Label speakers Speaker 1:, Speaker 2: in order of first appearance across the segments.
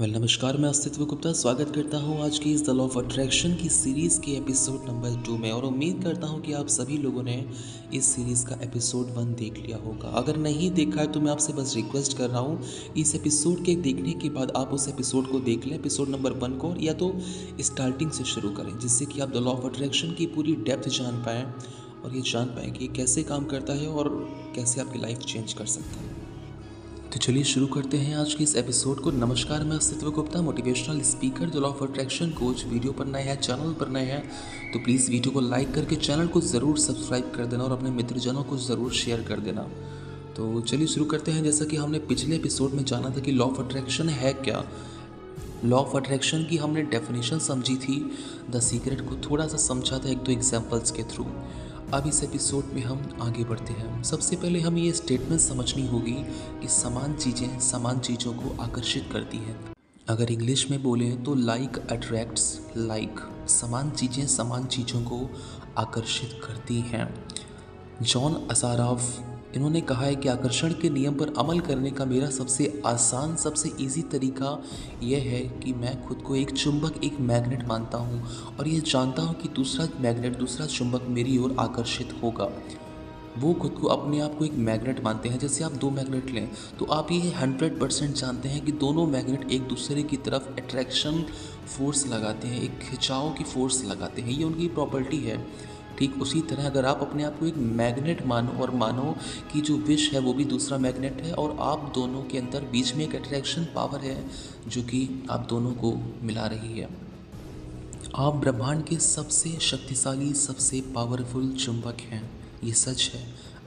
Speaker 1: नमस्कार। मैं अस्तित्व गुप्ता स्वागत करता हूँ आज की इस द लॉ ऑफ अट्रैक्शन की सीरीज़ के एपिसोड नंबर 2 में, और उम्मीद करता हूँ कि आप सभी लोगों ने इस सीरीज़ का एपिसोड 1 देख लिया होगा। अगर नहीं देखा है तो मैं आपसे बस रिक्वेस्ट कर रहा हूँ, इस एपिसोड के देखने के बाद आप उस एपिसोड को देख लें, एपिसोड नंबर 1 को, या तो स्टार्टिंग से शुरू करें, जिससे कि आप द लॉ ऑफ अट्रैक्शन की पूरी डेप्थ जान पाएँ और ये जान पाएँ कि कैसे काम करता है और कैसे आपकी लाइफ चेंज कर सकता है। तो चलिए शुरू करते हैं आज के इस एपिसोड को। नमस्कार, मैं अस्तित्व Gupta, motivational speaker, the law of attraction coach. Video पर नए हैं, चैनल पर नए हैं तो प्लीज़ वीडियो को लाइक करके चैनल को ज़रूर सब्सक्राइब कर देना और अपने मित्रजनों को ज़रूर शेयर कर देना। तो चलिए शुरू करते हैं। जैसा कि हमने पिछले एपिसोड में जाना था कि लॉ ऑफ अट्रैक्शन है क्या। लॉ ऑफ अट्रैक्शन की हमने डेफिनेशन समझी थी, द सीक्रेट को थोड़ा सा समझा था एक दो एग्जाम्पल्स के थ्रू। अब इस एपिसोड में हम आगे बढ़ते हैं। सबसे पहले हमें ये स्टेटमेंट समझनी होगी कि समान चीज़ें समान चीज़ों को आकर्षित करती हैं। अगर इंग्लिश में बोलें तो लाइक अट्रैक्ट्स लाइक, समान चीज़ें समान चीज़ों को आकर्षित करती हैं। जॉन असाराफ, इन्होंने कहा है कि आकर्षण के नियम पर अमल करने का मेरा सबसे आसान, सबसे इजी तरीका यह है कि मैं खुद को एक चुंबक, एक मैग्नेट मानता हूँ और ये जानता हूँ कि दूसरा मैग्नेट, दूसरा चुंबक मेरी ओर आकर्षित होगा। वो खुद को, अपने आप को एक मैग्नेट मानते हैं। जैसे आप दो मैग्नेट लें तो आप ये 100% जानते हैं कि दोनों मैग्नेट एक दूसरे की तरफ अट्रैक्शन फोर्स लगाते हैं, एक खिंचाव की फोर्स लगाते हैं, ये उनकी प्रॉपर्टी है। ठीक उसी तरह अगर आप अपने आप को एक मैग्नेट मानो और मानो कि जो विश है वो भी दूसरा मैग्नेट है और आप दोनों के अंदर बीच में एक अट्रैक्शन पावर है जो कि आप दोनों को मिला रही है। आप ब्रह्मांड के सबसे शक्तिशाली, सबसे पावरफुल चुंबक हैं, ये सच है।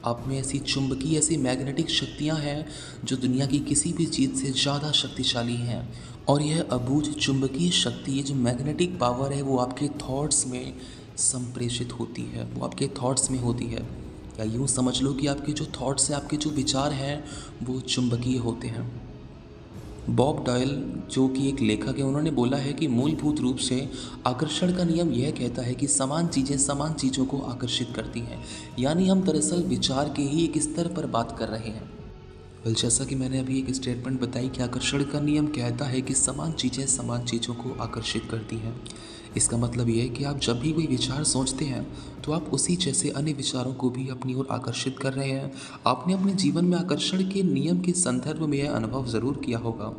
Speaker 1: आप में ऐसी चुंबकीय, ऐसी मैग्नेटिक शक्तियाँ हैं जो दुनिया की किसी भी चीज़ से ज़्यादा शक्तिशाली हैं। और यह अबूझ चुंबकीय शक्ति, ये जो मैग्नेटिक पावर है, वो आपके थॉट्स में संप्रेषित होती है, वो आपके थॉट्स में होती है। या यूँ समझ लो कि आपके जो थॉट्स हैं, आपके जो विचार हैं, वो चुंबकीय होते हैं। बॉब डॉयल, जो कि एक लेखक है, उन्होंने बोला है कि मूलभूत रूप से आकर्षण का नियम यह कहता है कि समान चीज़ें समान चीज़ों को आकर्षित करती हैं। यानी हम दरअसल विचार के ही एक स्तर पर बात कर रहे हैं। जैसा कि मैंने अभी एक स्टेटमेंट बताई कि आकर्षण का नियम कहता है कि समान चीज़ें समान चीज़ों को आकर्षित करती हैं। इसका मतलब ये है कि आप जब भी कोई विचार सोचते हैं तो आप उसी जैसे अन्य विचारों को भी अपनी ओर आकर्षित कर रहे हैं। आपने अपने जीवन में आकर्षण के नियम के संदर्भ में यह अनुभव ज़रूर किया होगा।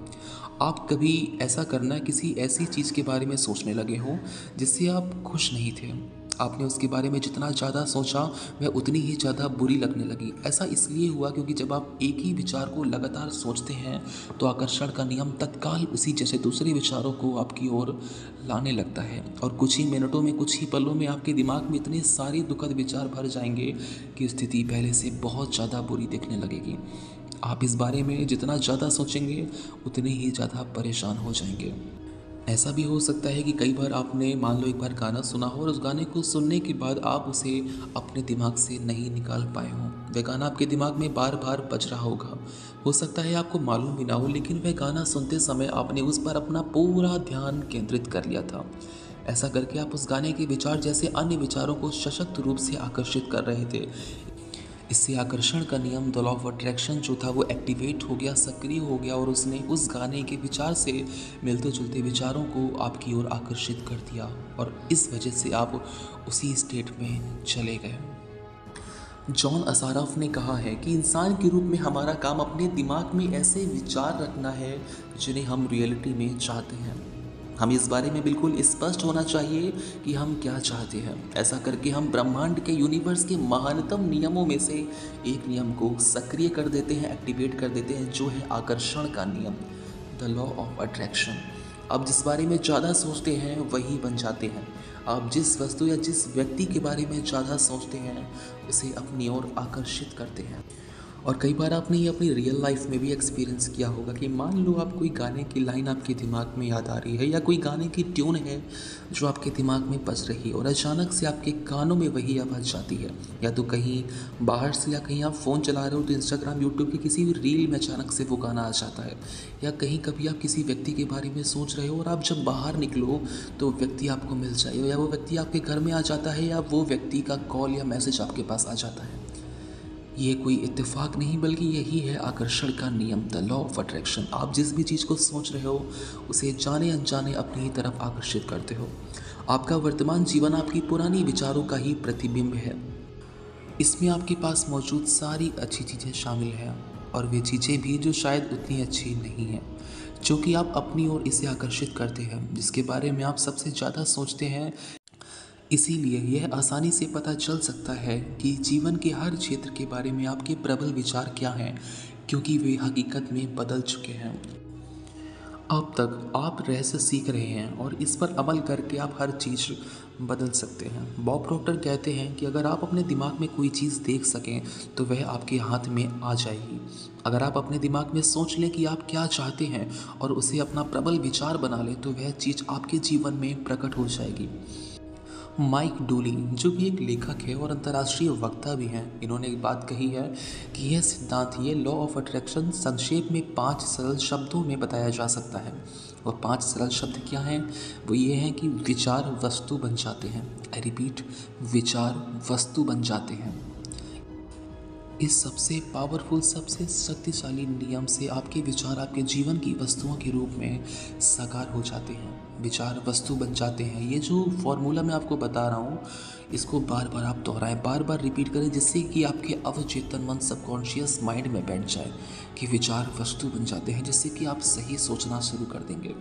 Speaker 1: आप कभी ऐसा करना, किसी ऐसी चीज़ के बारे में सोचने लगे हों जिससे आप खुश नहीं थे। आपने उसके बारे में जितना ज़्यादा सोचा वह उतनी ही ज़्यादा बुरी लगने लगी। ऐसा इसलिए हुआ क्योंकि जब आप एक ही विचार को लगातार सोचते हैं तो आकर्षण का नियम तत्काल उसी जैसे दूसरे विचारों को आपकी ओर लाने लगता है, और कुछ ही मिनटों में, कुछ ही पलों में आपके दिमाग में इतने सारे दुखद विचार भर जाएंगे कि स्थिति पहले से बहुत ज़्यादा बुरी दिखने लगेगी। आप इस बारे में जितना ज़्यादा सोचेंगे उतने ही ज़्यादा परेशान हो जाएंगे। ऐसा भी हो सकता है कि कई बार आपने, मान लो, एक बार गाना सुना हो और उस गाने को सुनने के बाद आप उसे अपने दिमाग से नहीं निकाल पाए हों। वह गाना आपके दिमाग में बार बार बज रहा होगा। हो सकता है आपको मालूम भी ना हो, लेकिन वह गाना सुनते समय आपने उस पर अपना पूरा ध्यान केंद्रित कर लिया था। ऐसा करके आप उस गाने के विचार जैसे अन्य विचारों को सशक्त रूप से आकर्षित कर रहे थे। इससे आकर्षण का नियम, द लॉ ऑफ अट्रैक्शन जो था, वो एक्टिवेट हो गया, सक्रिय हो गया, और उसने उस गाने के विचार से मिलते जुलते विचारों को आपकी ओर आकर्षित कर दिया, और इस वजह से आप उसी स्टेट में चले गए। जॉन असाराफ ने कहा है कि इंसान के रूप में हमारा काम अपने दिमाग में ऐसे विचार रखना है जिन्हें हम रियलिटी में चाहते हैं। हम इस बारे में बिल्कुल स्पष्ट होना चाहिए कि हम क्या चाहते हैं। ऐसा करके हम ब्रह्मांड के, यूनिवर्स के महानतम नियमों में से एक नियम को सक्रिय कर देते हैं, एक्टिवेट कर देते हैं, जो है आकर्षण का नियम, द लॉ ऑफ अट्रैक्शन। आप जिस बारे में ज़्यादा सोचते हैं वही बन जाते हैं। आप जिस वस्तु या जिस व्यक्ति के बारे में ज़्यादा सोचते हैं उसे अपनी ओर आकर्षित करते हैं। और कई बार आपने ये अपनी रियल लाइफ में भी एक्सपीरियंस किया होगा कि मान लो आप कोई गाने की लाइन आपके दिमाग में याद आ रही है, या कोई गाने की ट्यून है जो आपके दिमाग में बज रही है, और अचानक से आपके कानों में वही आवाज़ जाती है। या तो कहीं बाहर से, या कहीं आप फ़ोन चला रहे हो तो इंस्टाग्राम, यूट्यूब की किसी भी रील में अचानक से वो गाना आ जाता है। या कहीं कभी आप किसी व्यक्ति के बारे में सोच रहे हो और आप जब बाहर निकलो तो व्यक्ति आपको मिल जाए, या वो व्यक्ति आपके घर में आ जाता है, या वो व्यक्ति का कॉल या मैसेज आपके पास आ जाता है। ये कोई इत्तेफाक नहीं बल्कि यही है आकर्षण का नियम, द लॉ ऑफ अट्रैक्शन। आप जिस भी चीज़ को सोच रहे हो उसे जाने अनजाने अपनी ही तरफ आकर्षित करते हो। आपका वर्तमान जीवन आपकी पुरानी विचारों का ही प्रतिबिंब है। इसमें आपके पास मौजूद सारी अच्छी चीज़ें शामिल हैं और वे चीज़ें भी जो शायद उतनी अच्छी नहीं हैं, जो कि आप अपनी ओर इसे आकर्षित करते हैं, जिसके बारे में आप सबसे ज़्यादा सोचते हैं। इसीलिए यह आसानी से पता चल सकता है कि जीवन के हर क्षेत्र के बारे में आपके प्रबल विचार क्या हैं, क्योंकि वे हकीकत में बदल चुके हैं। अब तक आप रहस्य सीख रहे हैं और इस पर अमल करके आप हर चीज़ बदल सकते हैं। बॉब प्रॉक्टर कहते हैं कि अगर आप अपने दिमाग में कोई चीज़ देख सकें तो वह आपके हाथ में आ जाएगी। अगर आप अपने दिमाग में सोच लें कि आप क्या चाहते हैं और उसे अपना प्रबल विचार बना लें तो वह चीज़ आपके जीवन में प्रकट हो जाएगी। माइक डूली, जो कि एक लेखक है और अंतर्राष्ट्रीय वक्ता भी हैं, इन्होंने एक बात कही है कि यह सिद्धांत, ये लॉ ऑफ अट्रैक्शन संक्षेप में 5 सरल शब्दों में बताया जा सकता है। और 5 सरल शब्द क्या हैं? वो ये हैं कि विचार वस्तु बन जाते हैं। आई रिपीट, विचार वस्तु बन जाते हैं। इस सबसे पावरफुल, सबसे शक्तिशाली नियम से आपके विचार आपके जीवन की वस्तुओं के रूप में साकार हो जाते हैं। विचार वस्तु बन जाते हैं। ये जो फॉर्मूला मैं आपको बता रहा हूँ, इसको बार बार आप दोहराएं, बार बार रिपीट करें, जिससे कि आपके अवचेतन मन, सबकॉन्शियस माइंड में बैठ जाए कि विचार वस्तु बन जाते हैं, जिससे कि आप सही सोचना शुरू कर देंगे।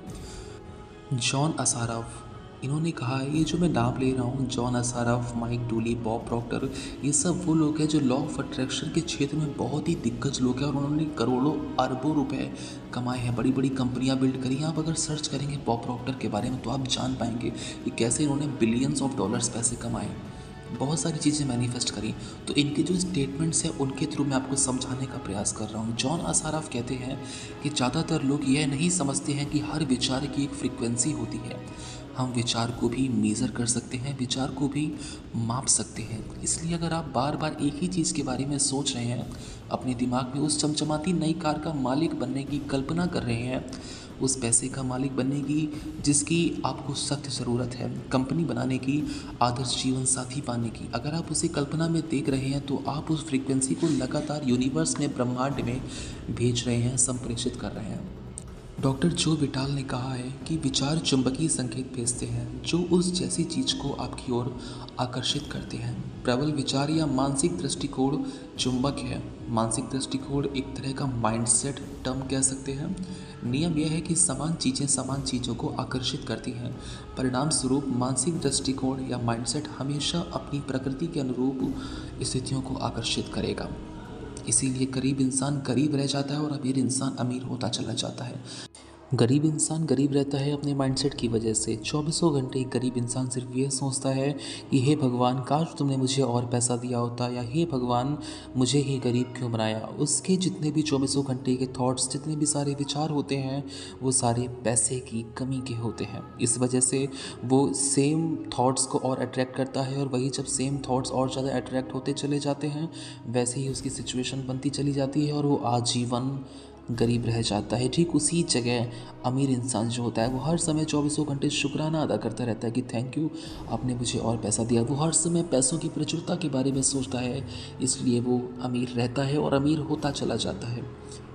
Speaker 1: जॉन असाराफ, इन्होंने कहा है, ये जो मैं नाम ले रहा हूँ, John Assaraf, Mike Dooley, Bob Proctor, ये सब वो लोग हैं जो लॉ ऑफ अट्रैक्शन के क्षेत्र में बहुत ही दिग्गज लोग हैं और उन्होंने करोड़ों अरबों रुपए कमाए हैं, बड़ी बड़ी कंपनियां बिल्ड करी हैं। आप अगर सर्च करेंगे बॉब प्रॉक्टर के बारे में तो आप जान पाएंगे कि कैसे इन्होंने बिलियंस ऑफ डॉलर्स पैसे कमाए, बहुत सारी चीज़ें मैनिफेस्ट करी। तो इनके जो स्टेटमेंट्स हैं उनके थ्रू मैं आपको समझाने का प्रयास कर रहा हूँ। जॉन असाराफ कहते हैं कि ज़्यादातर लोग यह नहीं समझते हैं कि हर विचार की एक फ्रीक्वेंसी होती है। हम विचार को भी मेज़र कर सकते हैं, विचार को भी माप सकते हैं। इसलिए अगर आप बार बार एक ही चीज़ के बारे में सोच रहे हैं, अपने दिमाग में उस चमचमाती नई कार का मालिक बनने की कल्पना कर रहे हैं, उस पैसे का मालिक बनने की जिसकी आपको सख्त ज़रूरत है, कंपनी बनाने की, आदर्श जीवन साथी पाने की, अगर आप उसे कल्पना में देख रहे हैं तो आप उस फ्रीक्वेंसी को लगातार यूनिवर्स में, ब्रह्मांड में भेज रहे हैं, संप्रेषित कर रहे हैं। डॉक्टर जो विटाल ने कहा है कि विचार चुंबकीय संकेत भेजते हैं जो उस जैसी चीज़ को आपकी ओर आकर्षित करते हैं। प्रबल विचार या मानसिक दृष्टिकोण चुंबक है। मानसिक दृष्टिकोण एक तरह का माइंडसेट टर्म कह सकते हैं। नियम यह है कि समान चीज़ें समान चीज़ों को आकर्षित करती हैं। परिणाम स्वरूप मानसिक दृष्टिकोण या माइंडसेट हमेशा अपनी प्रकृति के अनुरूप स्थितियों को आकर्षित करेगा। इसीलिए गरीब इंसान गरीब रह जाता है और अमीर इंसान अमीर होता चला जाता है। गरीब इंसान गरीब रहता है अपने माइंडसेट की वजह से। चौबीसों घंटे एक गरीब इंसान सिर्फ ये सोचता है कि हे भगवान, काश तुमने मुझे और पैसा दिया होता, या हे भगवान, मुझे ही गरीब क्यों बनाया। उसके जितने भी चौबीसों घंटे के थॉट्स, जितने भी सारे विचार होते हैं, वो सारे पैसे की कमी के होते हैं। इस वजह से वो सेम थॉट्स को और अट्रैक्ट करता है, और वही जब सेम थॉट्स और ज़्यादा अट्रैक्ट होते चले जाते हैं, वैसे ही उसकी सिचुएशन बनती चली जाती है और वो आजीवन गरीब रह जाता है। ठीक उसी जगह अमीर इंसान जो होता है वो हर समय चौबीसों घंटे शुक्राना अदा करता रहता है कि थैंक यू, आपने मुझे और पैसा दिया। वो हर समय पैसों की प्रचुरता के बारे में सोचता है, इसलिए वो अमीर रहता है और अमीर होता चला जाता है।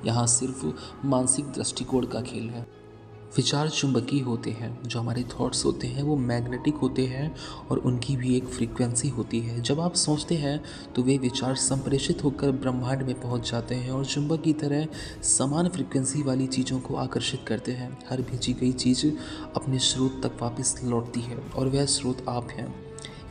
Speaker 1: यहाँ सिर्फ मानसिक दृष्टिकोण का खेल है। विचार चुंबकीय होते हैं, जो हमारे थॉट्स होते हैं वो मैग्नेटिक होते हैं और उनकी भी एक फ्रीक्वेंसी होती है। जब आप सोचते हैं तो वे विचार संप्रेषित होकर ब्रह्मांड में पहुंच जाते हैं और चुंबक की तरह समान फ्रीक्वेंसी वाली चीज़ों को आकर्षित करते हैं। हर भेजी गई चीज़ अपने स्रोत तक वापस लौटती है और वह स्रोत आप हैं।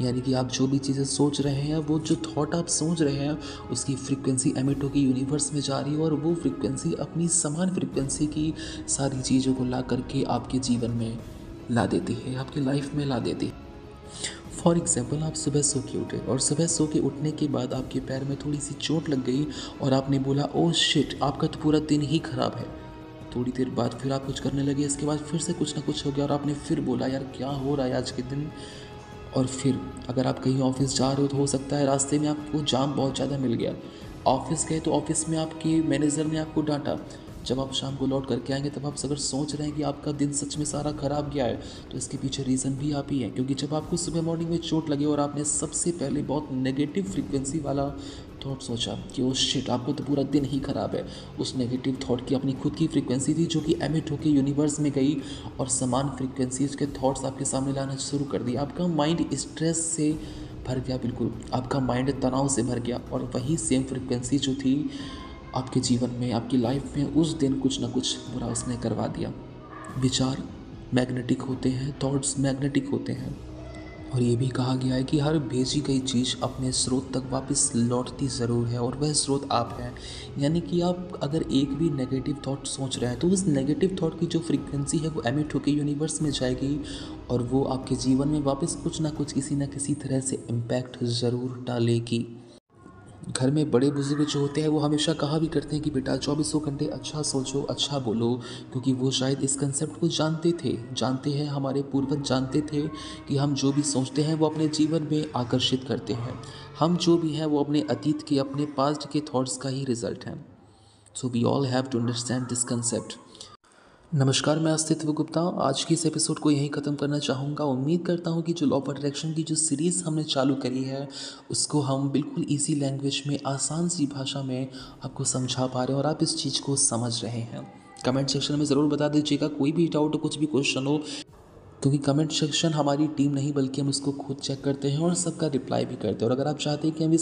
Speaker 1: यानी कि आप जो भी चीज़ें सोच रहे हैं, वो जो थॉट आप सोच रहे हैं, उसकी फ्रीक्वेंसी एमिट होगी, यूनिवर्स में जा रही है और वो फ्रीक्वेंसी अपनी समान फ्रीक्वेंसी की सारी चीज़ों को ला करके आपके जीवन में ला देती है, आपकी लाइफ में ला देती है। फॉर एग्जाम्पल, आप सुबह सो के उठे और सुबह सो के उठने के बाद आपके पैर में थोड़ी सी चोट लग गई और आपने बोला ओह शिट, आपका तो पूरा दिन ही खराब है। थोड़ी देर बाद फिर आप कुछ करने लगे, इसके बाद फिर से कुछ ना कुछ हो गया और आपने फिर बोला यार क्या हो रहा है आज के दिन। और फिर अगर आप कहीं ऑफिस जा रहे हो तो हो सकता है रास्ते में आपको जाम बहुत ज़्यादा मिल गया। ऑफिस गए तो ऑफिस में आपके मैनेजर ने आपको डांटा। जब आप शाम को लौट करके आएंगे तब आप अगर सोच रहे हैं कि आपका दिन सच में सारा ख़राब गया है, तो इसके पीछे रीज़न भी आप ही हैं। क्योंकि जब आपको सुबह मॉर्निंग में चोट लगे और आपने सबसे पहले बहुत नेगेटिव फ्रीक्वेंसी वाला थॉट सोचा कि ओ शिट, आपको तो पूरा दिन ही ख़राब है। उस नेगेटिव थॉट की अपनी खुद की फ्रीक्वेंसी थी जो कि एमिट होकर यूनिवर्स में गई और समान फ्रीक्वेंसीज के थॉट्स आपके सामने लाना शुरू कर दिया। आपका माइंड स्ट्रेस से भर गया, बिल्कुल आपका माइंड तनाव से भर गया और वही सेम फ्रीक्वेंसी जो थी आपके जीवन में, आपकी लाइफ में उस दिन कुछ ना कुछ बुरा उसने करवा दिया। विचार मैग्नेटिक होते हैं, थॉट्स मैग्नेटिक होते हैं और ये भी कहा गया है कि हर भेजी गई चीज़ अपने स्रोत तक वापस लौटती ज़रूर है और वह स्रोत आप हैं। यानी कि आप अगर एक भी नेगेटिव थॉट सोच रहे हैं तो उस नेगेटिव थॉट की जो फ्रीक्वेंसी है वो एमिट होकर यूनिवर्स में जाएगी और वो आपके जीवन में वापस कुछ ना कुछ किसी न किसी तरह से इम्पैक्ट ज़रूर डालेगी। घर में बड़े बुजुर्ग जो होते हैं वो हमेशा कहा भी करते हैं कि बेटा 24 घंटे अच्छा सोचो, अच्छा बोलो, क्योंकि वो शायद इस कंसेप्ट को जानते हैं, हमारे पूर्वज जानते थे कि हम जो भी सोचते हैं वो अपने जीवन में आकर्षित करते हैं। हम जो भी हैं वो अपने अतीत के, अपने पास्ट के थॉट्स का ही रिजल्ट हैं। So we all have to understand this concept. नमस्कार, मैं अस्तित्व गुप्ता आज की इस एपिसोड को यहीं ख़त्म करना चाहूँगा। उम्मीद करता हूँ कि जो लॉ ऑफ अट्रैक्शन की जो सीरीज़ हमने चालू करी है उसको हम बिल्कुल इजी लैंग्वेज में, आसान सी भाषा में आपको समझा पा रहे हैं और आप इस चीज़ को समझ रहे हैं। कमेंट सेक्शन में ज़रूर बता दीजिएगा कोई भी डाउट हो, कुछ भी क्वेश्चन हो, क्योंकि कमेंट सेक्शन हमारी टीम नहीं बल्कि हम उसको खुद चेक करते हैं और सबका रिप्लाई भी करते हैं। और अगर आप चाहते हैं कि हम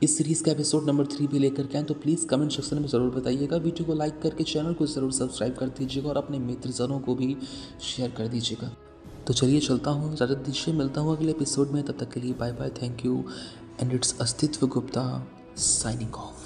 Speaker 1: इस सीरीज़ का एपिसोड नंबर 3 भी लेकर के आएँ तो प्लीज़ कमेंट सेक्शन में ज़रूर बताइएगा। वीडियो को लाइक करके चैनल को ज़रूर सब्सक्राइब कर दीजिएगा और अपने मित्रजनों को भी शेयर कर दीजिएगा। तो चलिए चलता हूँ, इजाज़त दीजिए, मिलता हूँ अगले एपिसोड में। तब तक के लिए bye bye, thank you and it's Astitva Gupta signing off.